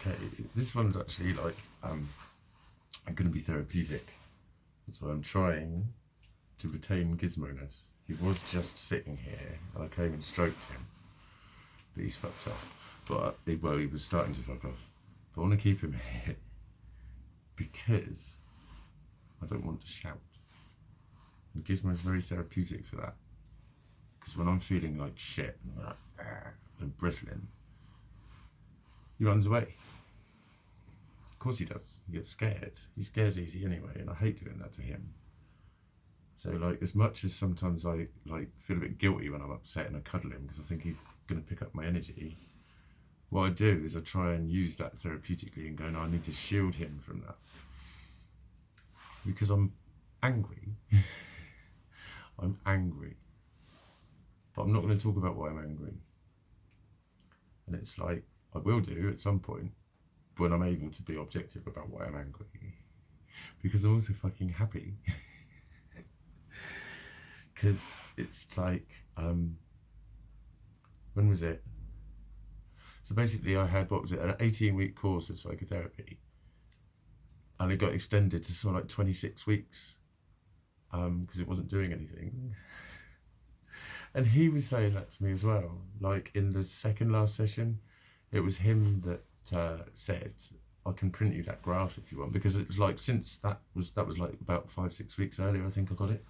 Okay, this one's actually like going to be therapeutic. So I'm trying to retain gizmoness. He was just sitting here, and I came and stroked him, but he's fucked off. But he was starting to fuck off. But I want to keep him here because I don't want to shout. And Gizmo is very therapeutic for that. Because when I'm feeling like shit and bristling, he runs away. Of course he does. He gets scared. He scares easy anyway, and I hate doing that to him. So like, as much as sometimes I like feel a bit guilty when I'm upset and I cuddle him because I think he's going to pick up my energy, what I do is I try and use that therapeutically and go, no, I need to shield him from that. Because I'm angry. I'm angry. But I'm not going to talk about why I'm angry. And it's like, I will do at some point when I'm able to be objective about why I'm angry. Because I'm also fucking happy. Because it's like, when was it? So basically I had, what was it, an 18-week course of psychotherapy. And it got extended to sort of like 26 weeks. Because it wasn't doing anything. And he was saying that to me as well. Like in the second last session, it was him that said, I can print you that graph if you want. Because it was like, since that was like about 5-6 weeks earlier, I think I got it.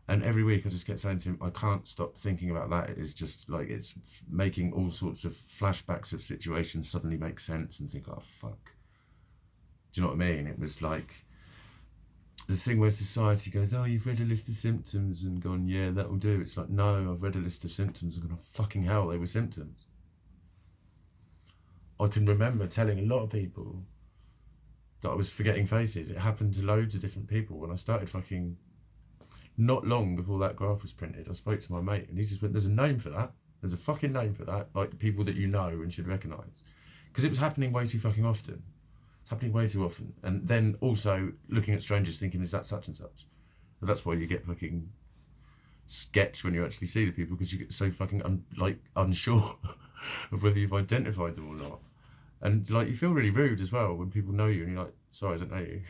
And every week I just kept saying to him, I can't stop thinking about that. It is just like, it's making all sorts of flashbacks of situations suddenly make sense and think, oh, fuck. Do you know what I mean? It was like the thing where society goes, oh, you've read a list of symptoms and gone, yeah, that'll do. It's like, no, I've read a list of symptoms and gone, oh, fucking hell, they were symptoms. I can remember telling a lot of people that I was forgetting faces. It happened to loads of different people when I started fucking, not long before that graph was printed, I spoke to my mate and he just went, there's a name for that. There's a fucking name for that. Like people that you know and should recognise. Because it was happening way too fucking often. It's happening way too often. And then also looking at strangers thinking, is that such and such? And that's why you get fucking sketch when you actually see the people, because you get so fucking unsure of whether you've identified them or not. And like you feel really rude as well when people know you and you're like, sorry, I don't know you.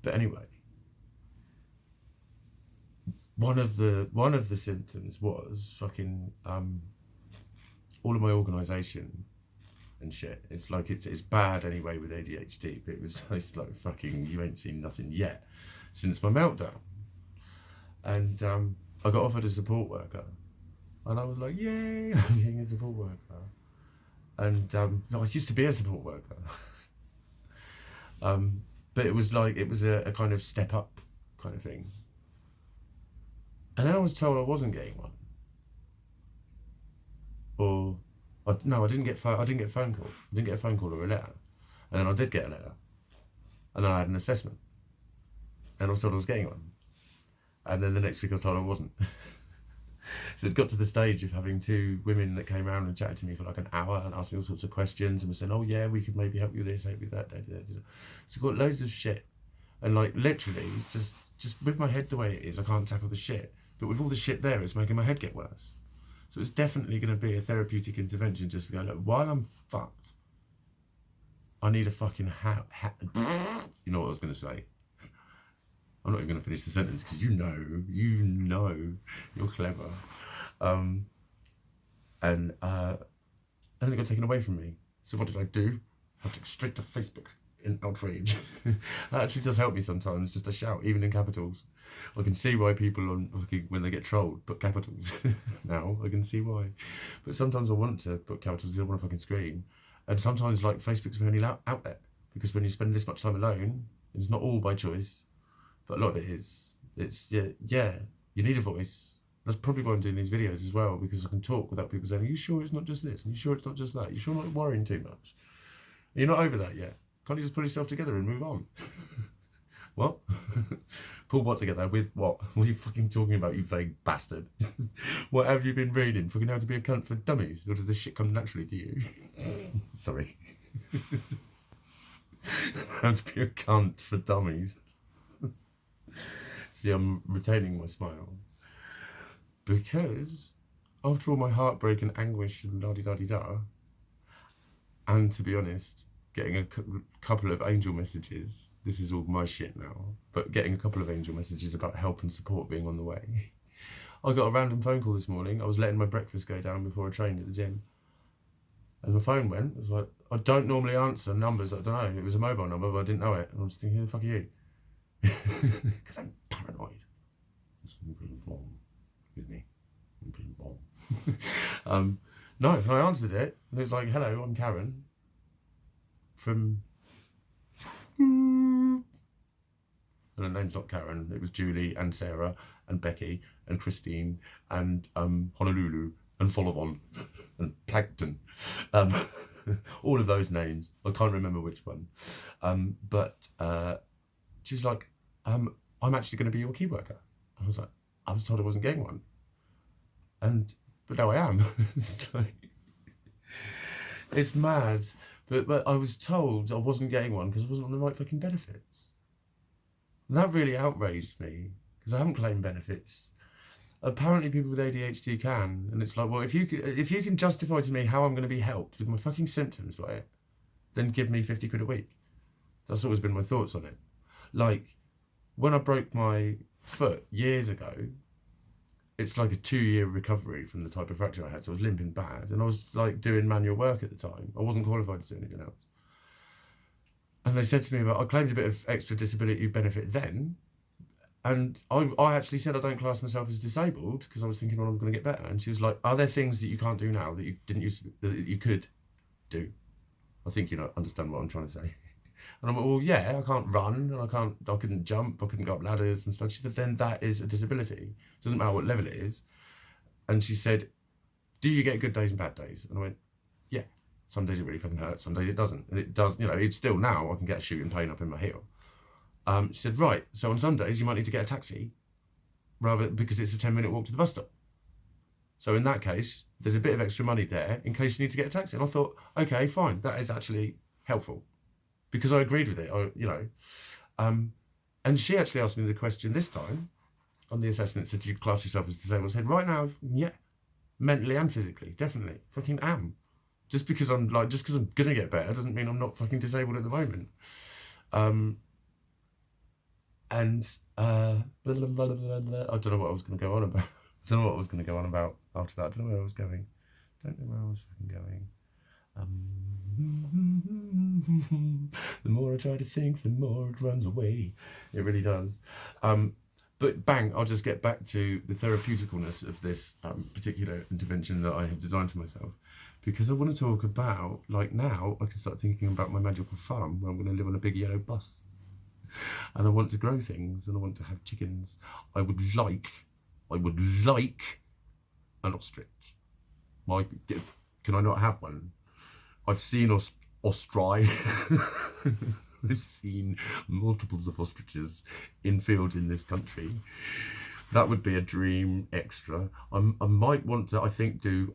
But anyway, one of the symptoms was fucking all of my organisation and shit. It's like it's bad anyway with ADHD, but it's like fucking, you ain't seen nothing yet since my meltdown. And I got offered a support worker, and I was like, yay, I'm being a support worker. And no, I used to be a support worker. But it was like, it was a kind of step up kind of thing. And then I was told I wasn't getting one. Or, no, I didn't get a phone call. I didn't get a phone call or a letter. And then I did get a letter. And then I had an assessment. And I was told I was getting one. And then the next week I was told I wasn't. So it got to the stage of having two women that came around and chatted to me for like an hour and asked me all sorts of questions and were saying, oh yeah, we could maybe help you with this, help you with that. So I got loads of shit. And like literally, just with my head the way it is, I can't tackle the shit. But with all the shit there, it's making my head get worse. So it's definitely going to be a therapeutic intervention just to go, look, while I'm fucked, I need a fucking you know what I was going to say. I'm not even going to finish the sentence because you know, you're clever. And then it got taken away from me. So what did I do? I took straight to Facebook in outrage. That actually does help me sometimes, just to shout, even in capitals. I can see why people when they get trolled put capitals. Now I can see why. But sometimes I want to put capitals because I want to fucking scream. And sometimes like Facebook's my only outlet, because when you spend this much time alone, it's not all by choice, but a lot of it is. It's yeah, you need a voice. That's probably why I'm doing these videos as well, because I can talk without people saying, are you sure it's not just this? Are you sure it's not just that? Are you sure I'm not worrying too much? You're not over that yet. Can't you just pull yourself together and move on? What? Pull what together? With what? What are you fucking talking about, you vague bastard? What have you been reading? Fucking how to be a cunt for dummies? Or does this shit come naturally to you? Sorry. How to be a cunt for dummies. See, I'm retaining my smile. Because after all my heartbreak and anguish and la-di-da-di-da, and to be honest, getting a couple of angel messages, this is all my shit now, but getting a couple of angel messages about help and support being on the way. I got a random phone call this morning. I was letting my breakfast go down before I trained at the gym. And my phone went. It was like, I don't normally answer numbers. I don't know. It was a mobile number, but I didn't know it. And I was thinking, who the fuck are you? Because I'm paranoid. I'm being wrong with me. I'm being wrong. No, I answered it. And it was like, hello, I'm Karen. From... And her name's not Karen. It was Julie and Sarah and Becky and Christine and Honolulu and Follow-On and Plankton. All of those names. I can't remember which one. But she was like, I'm actually going to be your key worker. I was like, I was told I wasn't getting one. But now I am. It's mad. But I was told I wasn't getting one because I wasn't on the right fucking benefits. And that really outraged me because I haven't claimed benefits. Apparently people with ADHD can, and it's like, well, if you can justify to me how I'm going to be helped with my fucking symptoms by it, then give me 50 quid a week. That's always been my thoughts on it. Like, when I broke my foot years ago, it's like a 2-year recovery from the type of fracture I had, so I was limping bad, and I was like doing manual work at the time. I wasn't qualified to do anything else. And they said to me, I claimed a bit of extra disability benefit then, and I actually said I don't class myself as disabled because I was thinking, well, I'm going to get better. And she was like, are there things that you can't do now that you didn't used to, that you could do? I think you understand what I'm trying to say. And I'm like, well, yeah, I can't run, and I couldn't jump, I couldn't go up ladders and stuff. She said, then that is a disability. It doesn't matter what level it is. And she said, do you get good days and bad days? And I went, yeah. Some days it really fucking hurts, some days it doesn't. And it does, it's still now, I can get a shooting pain up in my heel. She said, right, so on some days you might need to get a taxi, because it's a 10-minute walk to the bus stop. So in that case, there's a bit of extra money there in case you need to get a taxi. And I thought, okay, fine, that is actually helpful. Because I agreed with it, and she actually asked me the question this time on the assessment, said, you class yourself as disabled? I said, right now, yeah, mentally and physically, definitely, fucking am. Just because I'm gonna get better doesn't mean I'm not fucking disabled at the moment. I don't know what I was gonna go on about. After that. I don't know where I was going. The more I try to think, the more it runs away. It really does. But bang, I'll just get back to the therapeuticalness of this particular intervention that I have designed for myself. Because I want to talk about, like, now I can start thinking about my magical farm where I'm going to live on a big yellow bus. And I want to grow things, and I want to have chickens. I would like an ostrich. Can I not have one? I've seen ostri. I've seen multiples of ostriches in fields in this country. That would be a dream extra. I might want to,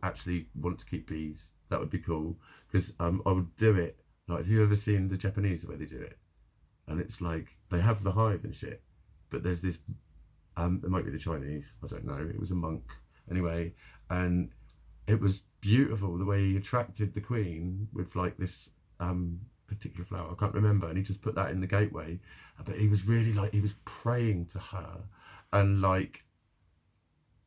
actually want to keep bees. That would be cool, because I would do it. Like, have you ever seen the Japanese, the way they do it? And it's like, they have the hive and shit, but there's this, it might be the Chinese, I don't know, it was a monk. Anyway, and it was beautiful the way he attracted the queen with like this particular flower, I can't remember, and he just put that in the gateway. But he was really like, he was praying to her and like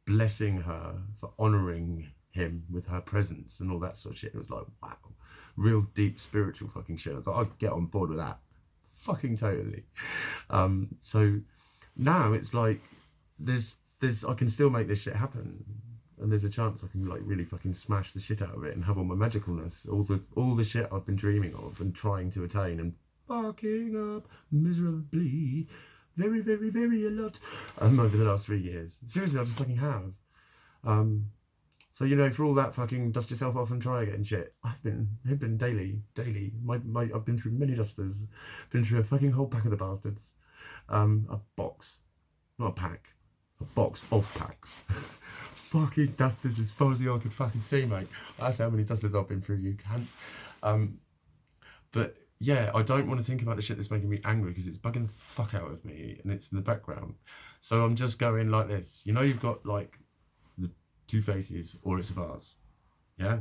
blessing her for honouring him with her presence and all that sort of shit. It was like, wow, real deep spiritual fucking shit. I thought I'd get on board with that. Fucking totally. So now it's like, there's I can still make this shit happen. And there's a chance I can like really fucking smash the shit out of it and have all my magicalness, all the shit I've been dreaming of and trying to attain and fucking up miserably, very, very, very a lot over the last 3 years. Seriously, I just fucking have. So for all that fucking dust yourself off and try again shit, I've been daily. I've been through many dusters, been through a fucking whole pack of the bastards, a box, not a pack, a box of packs. Fucking dusters as far as the eye could fucking see, mate. That's how many dusters I've been through, you cunt. But yeah, I don't want to think about the shit that's making me angry because it's bugging the fuck out of me and it's in the background. So I'm just going like this. You've got like the two faces, or it's a vase. Yeah?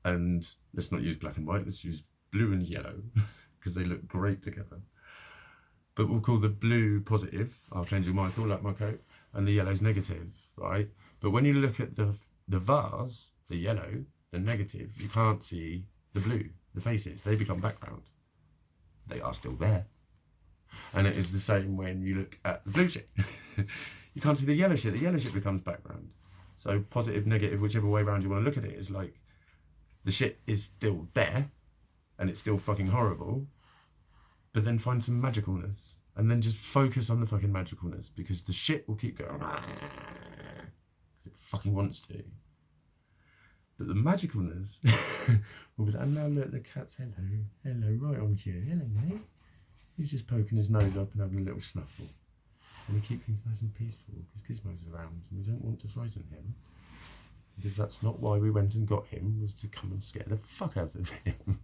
And let's not use black and white, let's use blue and yellow, because they look great together. But we'll call the blue positive, Archangel Michael, like my coat, and the yellow's negative, right? But when you look at the vase, the yellow, the negative, you can't see the blue, the faces. They become background. They are still there. And it is the same when you look at the blue shit. You can't see the yellow shit. The yellow shit becomes background. So positive, negative, whichever way around you want to look at it, is like the shit is still there and it's still fucking horrible, but then find some magicalness and then just focus on the fucking magicalness, because the shit will keep going. It fucking wants to. But the magicalness will be like, and now look, the cat's hello, right on cue. Hello, mate. He's just poking his nose up and having a little snuffle. And we keep things nice and peaceful because Gizmo's around and we don't want to frighten him. Because that's not why we went and got him, was to come and scare the fuck out of him.